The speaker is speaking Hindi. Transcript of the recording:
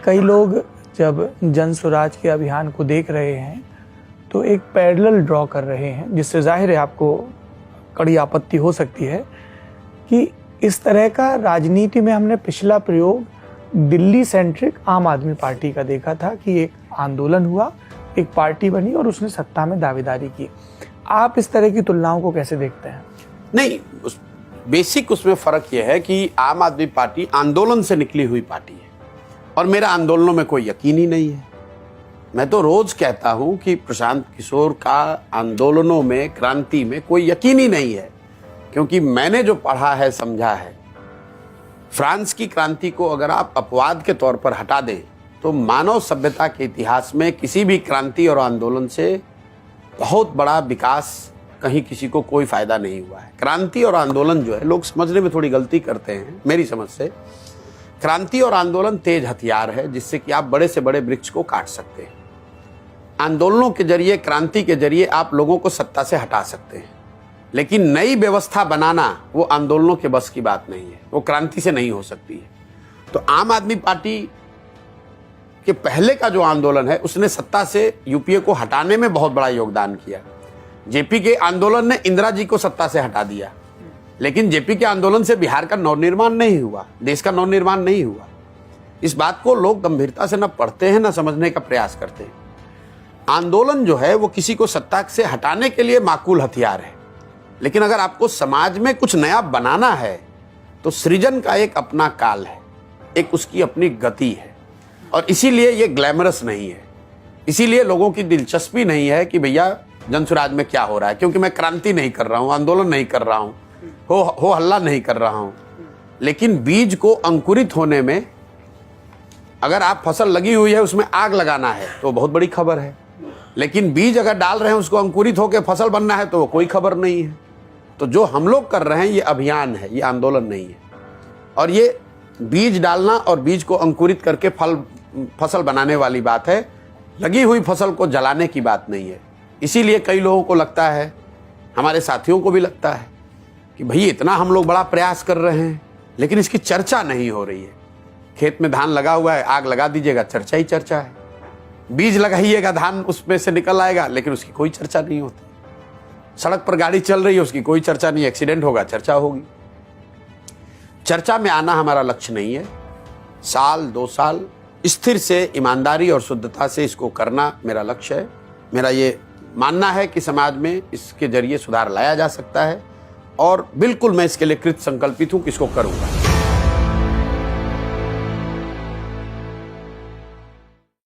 कई लोग जब जन स्वराज के अभियान को देख रहे हैं तो एक पैरेलल ड्रॉ कर रहे हैं, जिससे जाहिर है आपको कड़ी आपत्ति हो सकती है कि इस तरह का राजनीति में हमने पिछला प्रयोग दिल्ली सेंट्रिक आम आदमी पार्टी का देखा था कि एक आंदोलन हुआ, एक पार्टी बनी और उसने सत्ता में दावेदारी की। आप इस तरह की तुलनाओं को कैसे देखते हैं? नहीं, बेसिक उसमें फर्क यह है कि आम आदमी पार्टी आंदोलन से निकली हुई पार्टी है और मेरा आंदोलनों में कोई यकीन ही नहीं है। मैं तो रोज कहता हूं कि प्रशांत किशोर का आंदोलनों में, क्रांति में कोई यकीन ही नहीं है, क्योंकि मैंने जो पढ़ा है, समझा है, फ्रांस की क्रांति को अगर आप अपवाद के तौर पर हटा दें तो मानव सभ्यता के इतिहास में किसी भी क्रांति और आंदोलन से बहुत बड़ा विकास कहीं किसी को कोई फायदा नहीं हुआ है। क्रांति और आंदोलन जो है, लोग समझने में थोड़ी गलती करते हैं मेरी समझ से। क्रांति और आंदोलन तेज हथियार है जिससे कि आप बड़े से बड़े वृक्ष को काट सकते हैं। आंदोलनों के जरिए, क्रांति के जरिए आप लोगों को सत्ता से हटा सकते हैं, लेकिन नई व्यवस्था बनाना वो आंदोलनों के बस की बात नहीं है, वो क्रांति से नहीं हो सकती है। तो आम आदमी पार्टी के पहले का जो आंदोलन है उसने सत्ता से यूपीए को हटाने में बहुत बड़ा योगदान किया। जेपी के आंदोलन ने इंदिरा जी को सत्ता से हटा दिया, लेकिन जेपी के आंदोलन से बिहार का नवनिर्माण नहीं हुआ, देश का नवनिर्माण नहीं हुआ। इस बात को लोग गंभीरता से न पढ़ते हैं, न समझने का प्रयास करते हैं। आंदोलन जो है वो किसी को सत्ता से हटाने के लिए माकूल हथियार है, लेकिन अगर आपको समाज में कुछ नया बनाना है तो सृजन का एक अपना काल है, एक उसकी अपनी गति है, और इसीलिए ये ग्लैमरस नहीं है। इसीलिए लोगों की दिलचस्पी नहीं है कि भैया जनसुराज में क्या हो रहा है, क्योंकि मैं क्रांति नहीं कर रहा हूं, आंदोलन नहीं कर रहा हूं, हो हल्ला नहीं कर रहा हूं। लेकिन बीज को अंकुरित होने में, अगर आप फसल लगी हुई है उसमें आग लगाना है तो बहुत बड़ी खबर है, लेकिन बीज अगर डाल रहे हैं उसको अंकुरित होकर फसल बनना है तो कोई खबर नहीं है। तो जो हम लोग कर रहे हैं ये अभियान है, ये आंदोलन नहीं है। और ये बीज डालना और बीज को अंकुरित करके फसल बनाने वाली बात है, लगी हुई फसल को जलाने की बात नहीं है। इसीलिए कई लोगों को लगता है, हमारे साथियों को भी लगता है कि भाई इतना हम लोग बड़ा प्रयास कर रहे हैं लेकिन इसकी चर्चा नहीं हो रही है। खेत में धान लगा हुआ है, आग लगा दीजिएगा, चर्चा ही चर्चा है। बीज लगाइएगा, धान उसमें से निकल आएगा, लेकिन उसकी कोई चर्चा नहीं होती। सड़क पर गाड़ी चल रही है, उसकी कोई चर्चा नहीं, एक्सीडेंट होगा, चर्चा होगी। चर्चा में आना हमारा लक्ष्य नहीं है। साल 2 साल स्थिर से, ईमानदारी और शुद्धता से इसको करना मेरा लक्ष्य है। मेरा ये मानना है कि समाज में इसके जरिए सुधार लाया जा सकता है और बिल्कुल मैं इसके लिए कृत संकल्पित हूं कि इसको करूंगा।